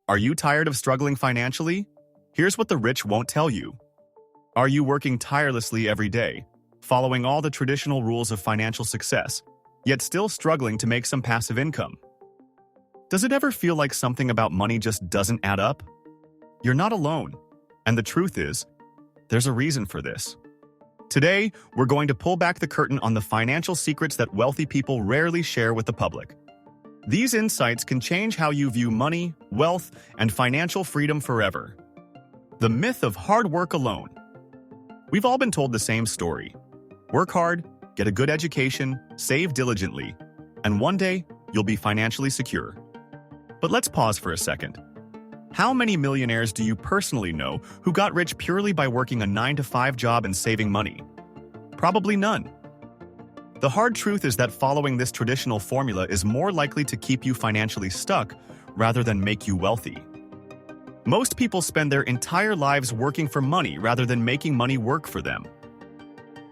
Are you tired of struggling financially? Here's what the rich won't tell you. Are you working tirelessly every day, following all the traditional rules of financial success, yet still struggling to make some passive income? Does it ever feel like something about money just doesn't add up? You're not alone, and the truth is, there's a reason for this. Today, we're going to pull back the curtain on the financial secrets that wealthy people rarely share with the public. These insights can change how you view money, wealth, and financial freedom forever. The myth of hard work alone. We've all been told the same story. Work hard, get a good education, save diligently, and one day, you'll be financially secure. But let's pause for a second. How many millionaires do you personally know who got rich purely by working a 9-to-5 job and saving money? Probably none. The hard truth is that following this traditional formula is more likely to keep you financially stuck rather than make you wealthy. Most people spend their entire lives working for money rather than making money work for them.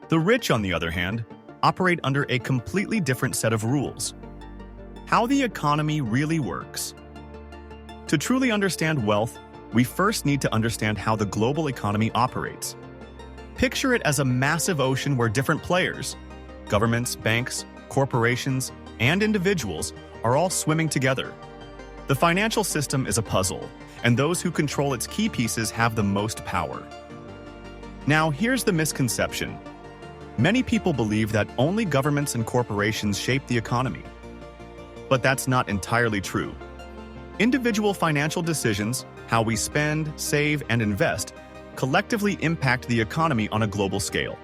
The rich, on the other hand, operate under a completely different set of rules. How the economy really works. To truly understand wealth, we first need to understand how the global economy operates. Picture it as a massive ocean where different players, governments, banks, corporations, and individuals are all swimming together. The financial system is a puzzle, and those who control its key pieces have the most power. Now, here's the misconception. Many people believe that only governments and corporations shape the economy. But that's not entirely true. Individual financial decisions, how we spend, save, and invest, collectively impact the economy on a global scale.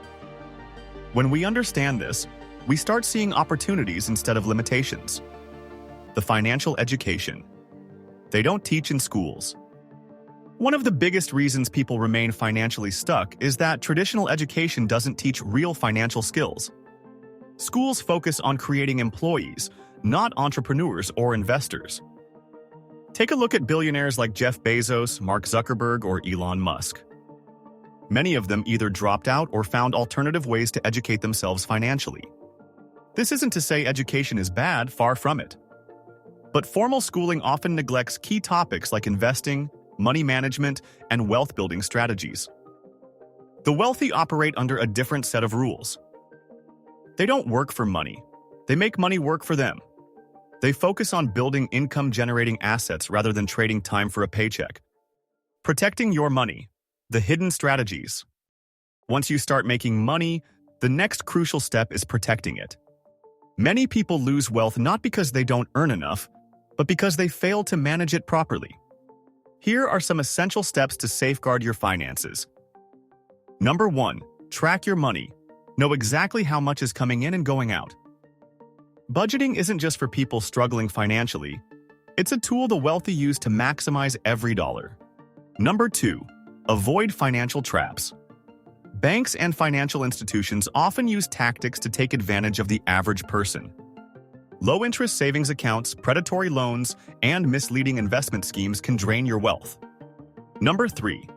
When we understand this, we start seeing opportunities instead of limitations. The financial education. They don't teach in schools. One of the biggest reasons people remain financially stuck is that traditional education doesn't teach real financial skills. Schools focus on creating employees, not entrepreneurs or investors. Take a look at billionaires like Jeff Bezos, Mark Zuckerberg, or Elon Musk. Many of them either dropped out or found alternative ways to educate themselves financially. This isn't to say education is bad, far from it. But formal schooling often neglects key topics like investing, money management, and wealth-building strategies. The wealthy operate under a different set of rules. They don't work for money. They make money work for them. They focus on building income-generating assets rather than trading time for a paycheck. Protecting your money. The hidden strategies. Once you start making money, the next crucial step is protecting it. Many people lose wealth not because they don't earn enough, but because they fail to manage it properly. Here are some essential steps to safeguard your finances. Number 1, track your money. Know exactly how much is coming in and going out. Budgeting isn't just for people struggling financially. It's a tool the wealthy use to maximize every dollar. Number 2, avoid financial traps. Banks and financial institutions often use tactics to take advantage of the average person. Low-interest savings accounts, predatory loans, and misleading investment schemes can drain your wealth. Number 3,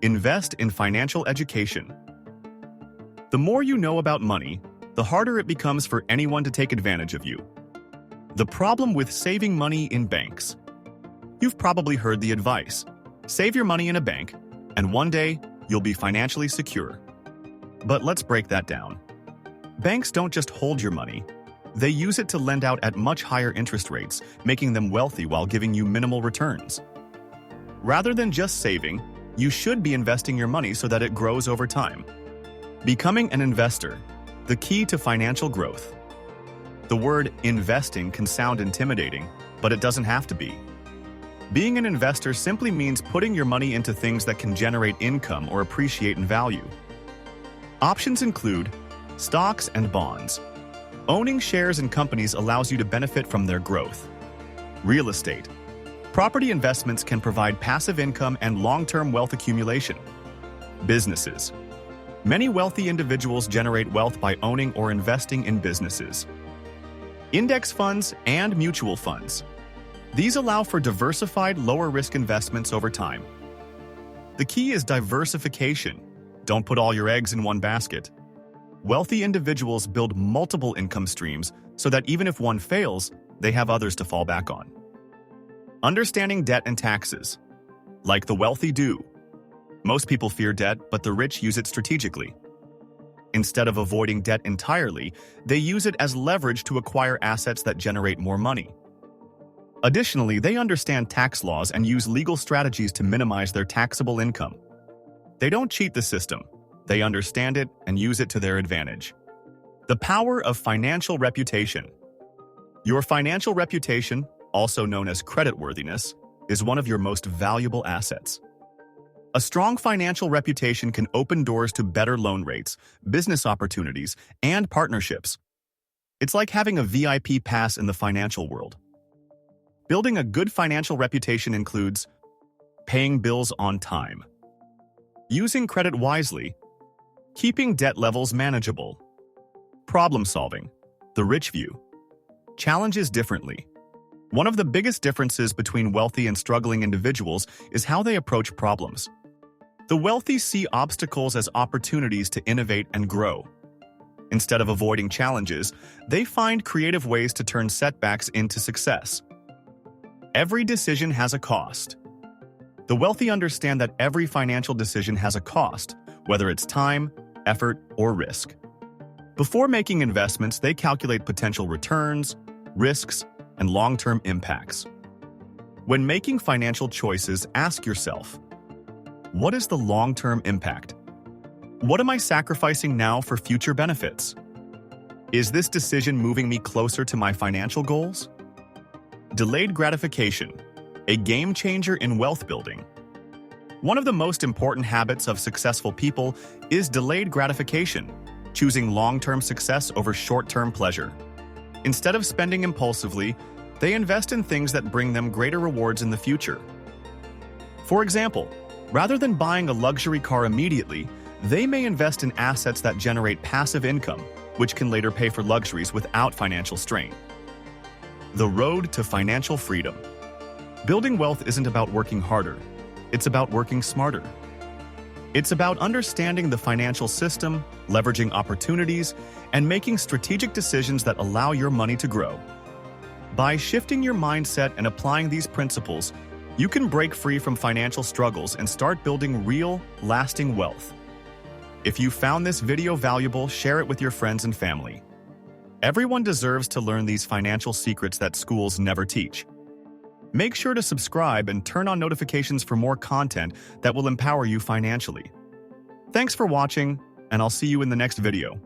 invest in financial education. The more you know about money, the harder it becomes for anyone to take advantage of you. The problem with saving money in banks. You've probably heard the advice. Save your money in a bank, and one day, you'll be financially secure. But let's break that down. Banks don't just hold your money. They use it to lend out at much higher interest rates, making them wealthy while giving you minimal returns. Rather than just saving, you should be investing your money so that it grows over time. Becoming an investor, the key to financial growth. The word investing can sound intimidating, but it doesn't have to be. Being an investor simply means putting your money into things that can generate income or appreciate in value. Options include stocks and bonds. Owning shares in companies allows you to benefit from their growth. Real estate. Property investments can provide passive income and long-term wealth accumulation. Businesses. Many wealthy individuals generate wealth by owning or investing in businesses. Index funds and mutual funds. These allow for diversified, lower-risk investments over time. The key is diversification. Don't put all your eggs in one basket. Wealthy individuals build multiple income streams so that even if one fails, they have others to fall back on. Understanding debt and taxes. Like the wealthy do. Most people fear debt, but the rich use it strategically. Instead of avoiding debt entirely, they use it as leverage to acquire assets that generate more money. Additionally, they understand tax laws and use legal strategies to minimize their taxable income. They don't cheat the system. They understand it and use it to their advantage. The power of financial reputation. Your financial reputation, also known as creditworthiness, is one of your most valuable assets. A strong financial reputation can open doors to better loan rates, business opportunities, and partnerships. It's like having a VIP pass in the financial world. Building a good financial reputation includes paying bills on time, using credit wisely, keeping debt levels manageable, problem solving, the rich view, challenges differently. One of the biggest differences between wealthy and struggling individuals is how they approach problems. The wealthy see obstacles as opportunities to innovate and grow. Instead of avoiding challenges, they find creative ways to turn setbacks into success. Every decision has a cost. The wealthy understand that every financial decision has a cost, whether it's time, effort, or risk. Before making investments, they calculate potential returns, risks, and long-term impacts. When making financial choices, ask yourself, what is the long-term impact? What am I sacrificing now for future benefits? Is this decision moving me closer to my financial goals? Delayed gratification, a game changer in wealth building. One of the most important habits of successful people is delayed gratification, choosing long-term success over short-term pleasure. Instead of spending impulsively, they invest in things that bring them greater rewards in the future. For example, rather than buying a luxury car immediately, they may invest in assets that generate passive income, which can later pay for luxuries without financial strain. The road to financial freedom. Building wealth isn't about working harder. It's about working smarter. It's about understanding the financial system, leveraging opportunities, and making strategic decisions that allow your money to grow. By shifting your mindset and applying these principles, you can break free from financial struggles and start building real, lasting wealth. If you found this video valuable, share it with your friends and family. Everyone deserves to learn these financial secrets that schools never teach. Make sure to subscribe and turn on notifications for more content that will empower you financially. Thanks for watching, and I'll see you in the next video.